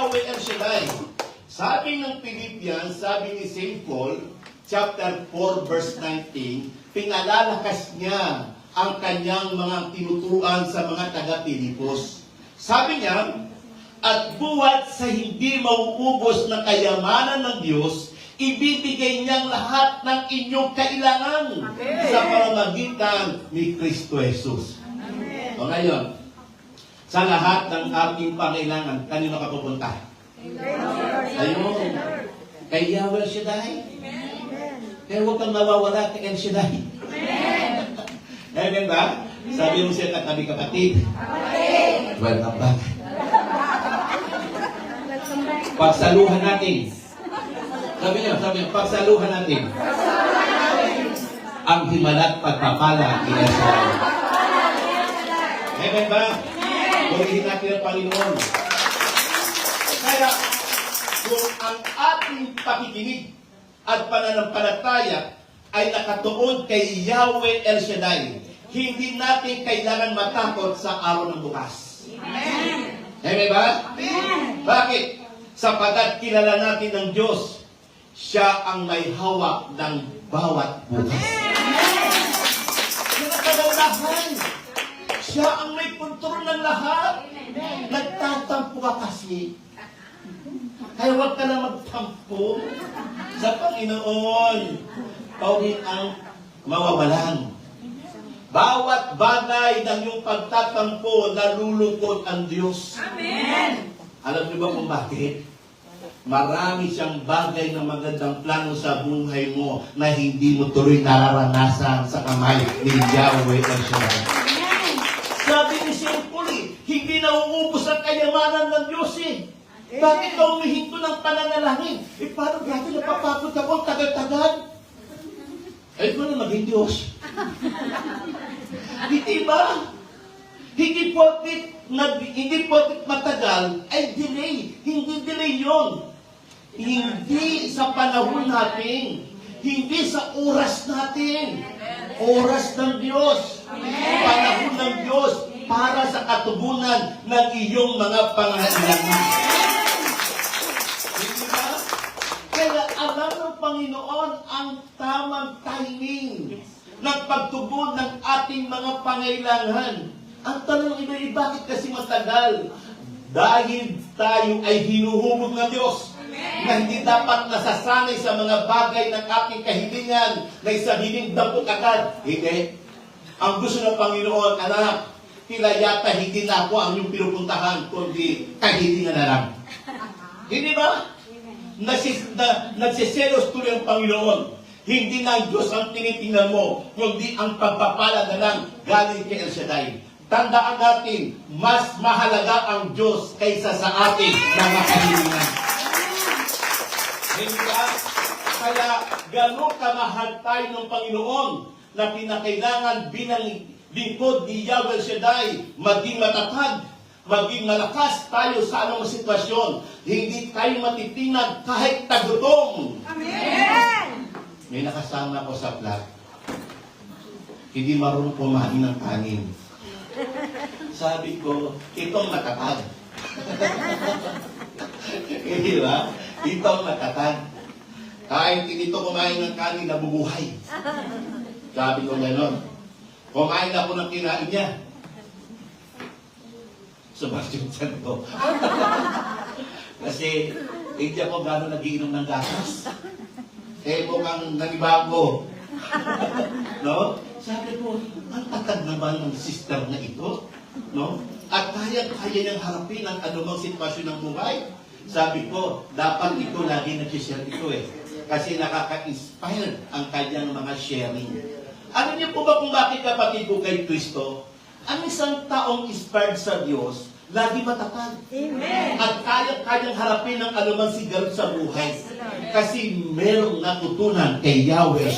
Yahweh El Shaddai. Sabi ng Philippians, sabi ni St. Paul, chapter 4, verse 19, pinalalakas niya ang kanyang mga tinuturuan sa mga taga-Pilipos. Sabi niya, at buwat sa hindi mauubos na kayamanan ng Diyos, ibibigay niyang lahat ng inyong kailangan sa pamamagitan ni Kristo Jesus. O ngayon, sa lahat ng ating pangailangan, kanino ka pupunta? Ayun. Kay Yahweh Shaddai. Kaya huwag kang mawawala kay El Shaddai. Amen ba? Sabi mo siya katabi kapatid. Welcome back. Pagsaluhan natin. Sabi niyo, pagsaluhan natin. Ang himalat pagpapala ni El Shaddai. Amen ba? Purihin natin ang Panginoon. Kaya, kung ang ating pakikinig at pananampalataya ay nakatuon kay Yahweh El Shaddai, hindi natin kailangan matakot sa araw ng bukas. Amen. Amen ba? Amen. Bakit? Sapagkat kilala natin ng Diyos, siya ang may hawak ng bawat bukas. Nakakalahan. Siya ang may kontrol ng lahat. Nagtatampo ka kasi. Kaya huwag ka na magtampo sa Panginoon. Paunin ang mawawalan. Bawat bagay ng iyong pagtatampo, nalulungkot ang Diyos. Amen. Alam niyo ba kung bakit? Marami siyang bagay na magandang plano sa buhay mo na hindi mo tuloy nararanasan sa kamay ni Yahweh El Shaddai. Sabi ni St. Paul, hindi nauubos ang kayamanan ng Diyos eh. Bakit ka humihinto ng pananalangin? Paano dati napapagod ako ang tagal-tagal? Ay, ko na maging Diyos. Hindi ba? Hindi porket matagal, ay delay. Hindi delay yon. Hindi sa panahon natin. Hindi sa oras natin. Oras ng Diyos. Panahon ng Diyos para sa katugunan ng iyong mga pangangailangan. Hindi ba? Kaya alam ng Panginoon ang tamang timing ng pagtugon ng ating mga pangailangan. Ang tanong iba, bakit kasi matagal? Dahil tayo ay hinuhubog ng Diyos na hindi dapat nasasanay sa mga bagay ng ating kahilingan na isabihin dampok agad. Hindi. Ang gusto ng Panginoon, anak, tila yata hindi na ako ang iyong pinupuntahan, kundi kahilingan na lang. Hindi ba? Nagsiselos tuloy ang Panginoon. Hindi na ang Diyos ang tinitingnan mo, kundi ang pagpapala na lang galing kay El Shaddai. Tandaan natin, mas mahalaga ang Diyos kaysa sa ating mga kahilingan. Hindi ba? Kaya gano'n kamahal tayo ng Panginoon na pinakailangan bilang lingkod ni Yahweh Shaddai, maging matatag, maging malakas tayo sa anong sitwasyon. Hindi tayo matitinag kahit tagutom. Amen! May nakasama ko sa flat. Hindi marunong kumain ng kanin. Sabi ko, itong matatag. Hindi ba? Itong matatag. Kahit hindi ito kumain ng kanin, nabubuhay. Sabi ko gano'n. Kumain ako ng kinain niya. Sumasyon ko. Kasi, hindi ako gano'n nagiinom ng gatas. Mukhang nanibago. No? Sabi ko, ang tatag naman ng sister na ito. No? At kaya niyang harapin ang anumang sitwasyon ng buhay. Sabi ko, dapat ito lagi nag-share ito eh. Kasi nakaka-inspire ang kanyang mga sharing. Ano niyo po ba kung bakit kapatid ko kay Kristo? Ang isang taong inspired sa Diyos, lagi matatag. Amen. At kayang harapin ang anumang sigalot sa buhay. Kasi merong natutunan kay Yahweh.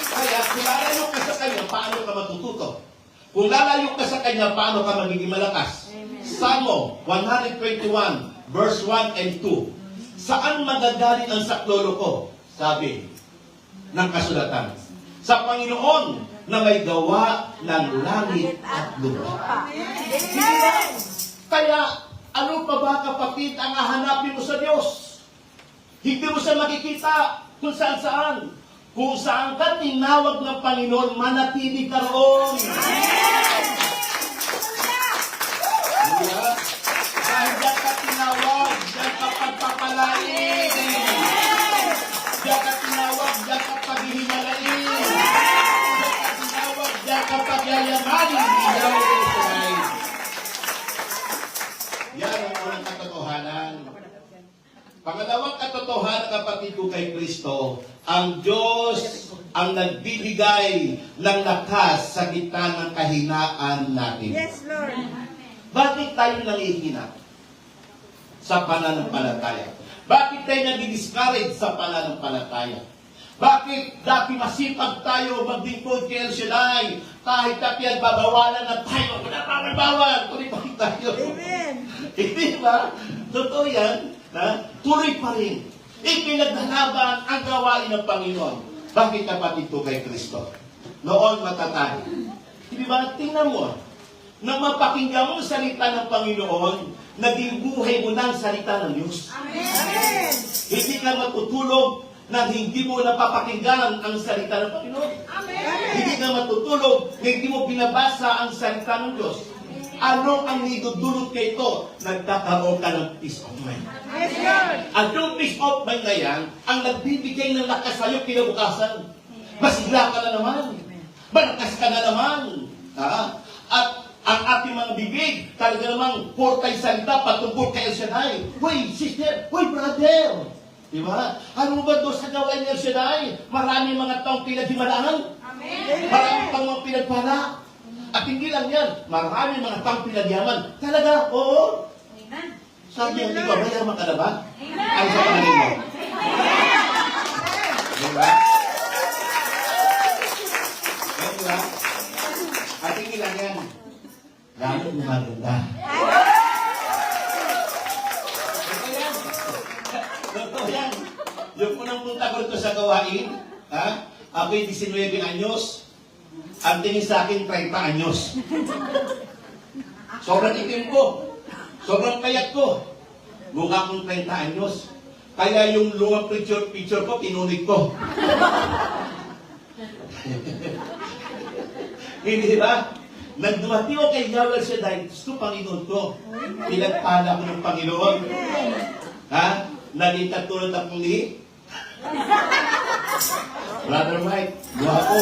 Kaya kung lalayo ka sa Kanya, paano ka matututo? Kung lalayo ka sa Kanya, paano ka magiging malakas? Salmo 121, verse 1 and 2. Saan magagaling ang saklolo ko? Sabi ng kasulatan. Sa Panginoon na may gawa ng langit at lupa. Kaya Ano pa ba kapatid ang hahanapin mo sa Diyos? Hindi mo siya makikita kung saan-saan. Kung saan ka tinawag ng Panginoon, manatili ka roon. Dahil diyan ka tinawag, diyan ka pagpapalain. Diyan ka tinawag, diyan ka paghihinalain. Diyan ka tinawag, diyan ka pagyayamanin. Yan ang unang katotohanan. Pangalawang katotohanan, kapatid ko kay Kristo, ang Diyos ang nagbibigay ng lakas sa gitna ng kahinaan natin. Yes, Lord. Bakit tayo nangihina sa pananampalataya? Bakit tayo nag-discourage sa pananampalataya? Bakit dati masipag tayo maglingkod kay El Shaddai? Kahit na pinagbabawalan na tayo, wala pa may bawal, tuloy pa rin tayo. Amen. Hindi ba? Totoo yan. Tuloy pa rin. Ipinaglalaban ang gawain ng Panginoon. Bakit kapatid ko kay Kristo? Noon matatag. Hindi ba? Tingnan mo. Nang mapakinggan mo ang salita ng Panginoon, naging buhay mo ng salita ng Diyos. Amen. Hindi ka matutulog na hindi mo napapakinggan ang salita ng Panginoon. Amen. Hindi ka matutulog na hindi mo binabasa ang salita ng Diyos. Ano ang nidudulot kay ito? Nagkakaroon ka ng peace of mind. Yes, Lord. At yung peace of mind na yan, ang nagbibigay ng lakas sa'yo kinabukasan. Masigla ka na naman. Malakas ka na naman. At ang ating mga bibig, talaga namang portay salita patungkol kay El Shaddai. Hoy, sister! Hoy, brother! Di ba? Ano ba doon sa gawain ni El Shaddai? Marami mga taong pinaghimalaan. Amen. Marami pang mga pinagpala. At hindi lang yan, marami mga taong pinagyaman. Talaga, oo. Sabi niya, di ba, mayaman ka na ba? Ay, sa pangaling mo. Di ba? Di ba? At hindi lang yan. Lalo maganda. Totoo yan. Yung unang punta ko rito sa gawain, ako'y 19 anyos, ang tingin sa akin 30 anyos. Sobrang itim ko. Sobrang payat ko. Mukha kong 30 anyos. Kaya yung lumang picture ko, pinunik ko. Hindi ba? Nang dumating ako kay Yahweh Shaddai, gusto Panginoon ko. Pinagpala ko ng Panginoon. Naging katulad akong ni Brother Mike, guwapo.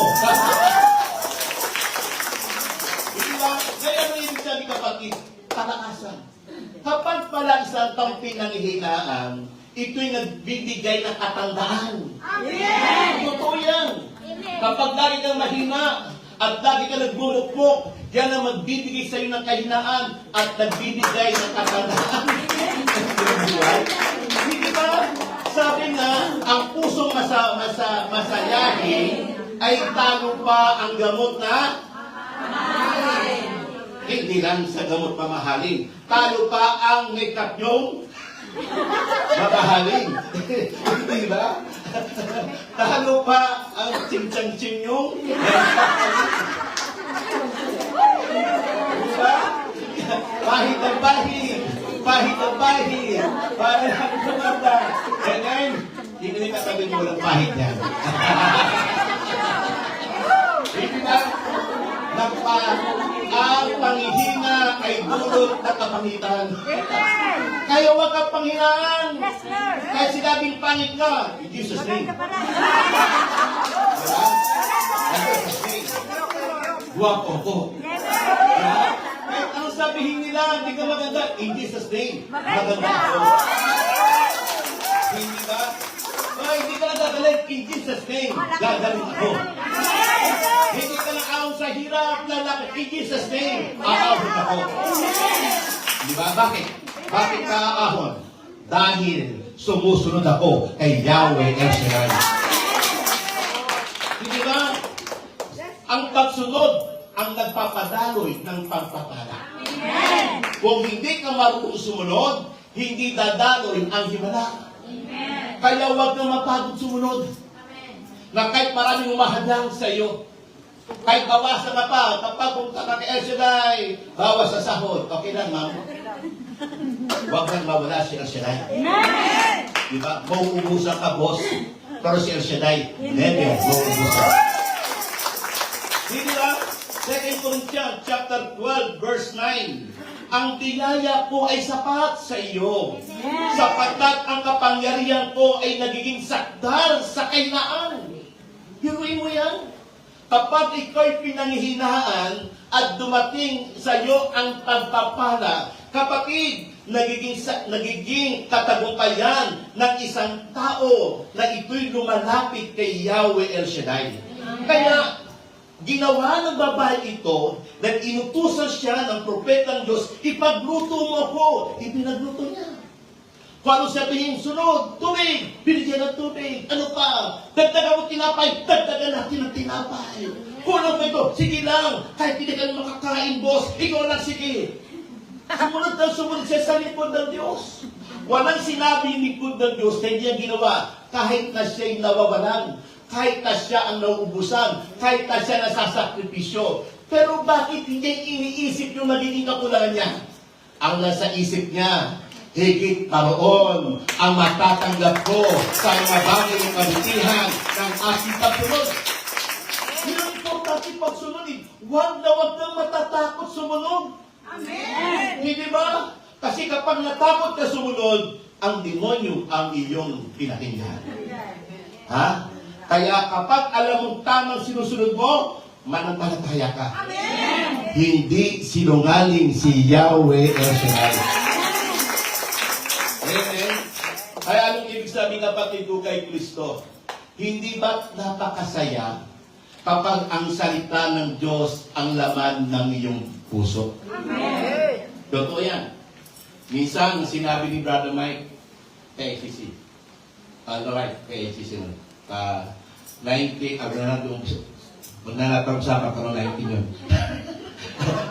Hindi ba? Kaya ano yung sabi kapatid? Palakasan. Kapag pala isang taong pinanghihinaan, ito'y nagbibigay ng katandaan. Amen. Totoo yan. Kapag lagi kang mahina at lagi kang nagbulukpok, yan ang magbibigay sa iyo ng kahinaan at nagbibigay ng katandaan. Hindi ba? Sabi nga, ang pusong masayahin ay talo pa ang gamot na hindi lang sa gamot mamahalin. Talo pa ang makeup yung mamahalin. Hindi ba? Talo pa ang ching-chang-ching yung diba? Pahit ang bahid. Pahit ang bahid. Para lang kumanda. Ganyan. Hindi katabi mo lang pahit yan. Hindi ba? Ang panghihina ay dulot na kapangitan. Amen. Kaya huwag kang panghinaan. Yes, Lord. Kahit sinabing pangit ka, in Jesus' name. Maganda pa rin. Diba? In Jesus' name. Guwapo ko. Amen. Diba? Kahit anong sabihin nila, hindi ka maganda, in Jesus' name. Maganda ako. Hindi ba? Hindi ka na gagaling, in Jesus' name. Gagaling ako. Hindi ka na ahon sa hirap, lalapit, in Jesus' name. Aahon ako. Diba? Bakit? Bakit ka aahon? Dahil sumusunod ako kay Yahweh El Shaddai. Hindi ba? Ang pagsunod ang nagpapadaloy ng pagpapala. Amen. Kung hindi ka marunong sumunod, hindi dadaloy ang himala. Amen. Kaya huwag kang mapagod sumunod. Na kahit maraming umahadang sa iyo, kahit bawasan ka pa, kapag punta ka kay El Shaddai, bawas sa sahod. Okay lang, ma'am? Huwag kang mawala si El Shaddai. Amen. Diba? Mauubusan ka, boss. Pero si El Shaddai, never mauubusan. Hindi ba? 2 Corinthians chapter 12, verse 9. Ang biyaya ko ay sapat sa iyo. Sapagkat ang kapangyarihan ko ay nagiging sakdal sa kainaan. Hiruin mo yan. Kapag ikaw'y pinanghihinaan at dumating sa iyo ang pagpapala, kapatid, nagiging katagumpayan ng isang tao na ito'y lumalapit kay Yahweh El Shaddai. Kaya, ginawa ng babae ito, na inutusan siya ng propetang Diyos, ipagluto mo ako. Ipinagluto niya. Kung ano sabihin, sunod, tubig, binigyan ng tubig. Ano pa? Dagdagan mo tinapay, dagdagan natin ng tinapay. Kung ano ba ito? Sige lang, kahit hindi ka makakain, boss, ikaw lang, sige. Sumunod na sumunod siya sa likod ng Diyos. Walang sinabi yung likod ng Diyos na hindi niya ginawa kahit na siya'y nawawalan, kahit na siya ang nauubusan, kahit na siya nasasakripisyo. Pero bakit hindi iniisip yung magiging kakulangan niya? Ang nasa isip niya, higit pa roon ang matatanggap ko sa mga bagay ng kabutihan ng aking pagsunod. Yun ang importante pagsunod. Huwag kang matatakot sumunod. Amen. Hindi ba? Kasi kapag natakot ka sumunod, ang demonyo ang iyong pinakinggan. Ha? Kaya kapag alam mong tamang sinusunod mo, mananampalataya ka. Amen. Hindi sinungaling si Yahweh El Shaddai. Amen. Kaya anong ibig sabihin kapatid ko kay Kristo? Hindi ba napakasaya kapag ang salita ng Diyos ang laman ng iyong puso? Amen. Totoo yan. Minsan, sinabi ni Brother Mike, kay HCC. Alright, kay HCC nun. 90, magnanatang-usapan ka ng 19 yun.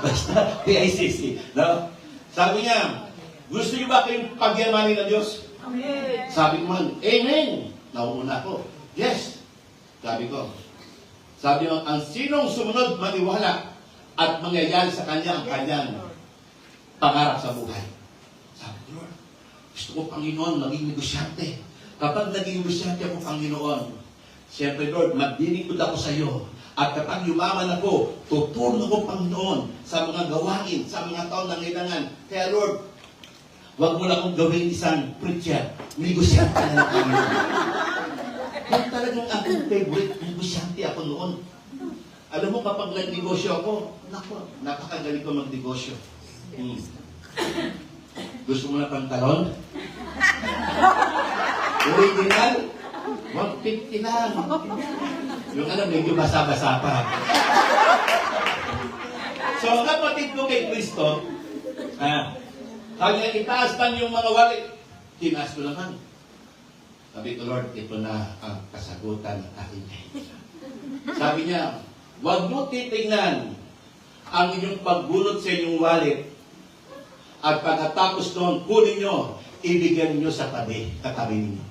Basta, kay HCC. No? Sabi niya, gusto niyo ba kayong pagyamanin ng Diyos? Amen. Sabi ko man, Amen! Nauuna ko. Yes! Sabi ko. Sabi mo, ang sinong sumunod maniwala at mangyayari sa kanya ang kanyang pangarap sa buhay. Sabi ko, Lord, gusto ko, Panginoon, maging negosyante. Kapag naging negosyante ako, Panginoon, siyempre, Lord, maglilingkod ako sa iyo. At kapag yumaman ako, tutulong ako, Panginoon, sa mga gawain, sa mga taon na kailangan. Kaya, Lord, huwag mo lang akong gawin isang preacher. Negosyante na lang, Panginoon. Yan talagang aking favorite. Negosyante ako noon. Alam mo, kapag nagnegosyo ako, napakagaling ko magnegosyo. Gusto mo na pantalon? Original? 150 lang. Yung alam, medyo basa-basa pa. So, kapatid ko kay Kristo, sabi niya, itaas man yung mga wallet. Tinaas ko naman. Sabi ko, Lord, ito na ang kasagutan ng aking kailangan. Sabi niya, huwag mo titingnan ang inyong pagbunot sa inyong wallet at pagkatapos doon, kunin nyo, ibigyan nyo sa katabi ninyo.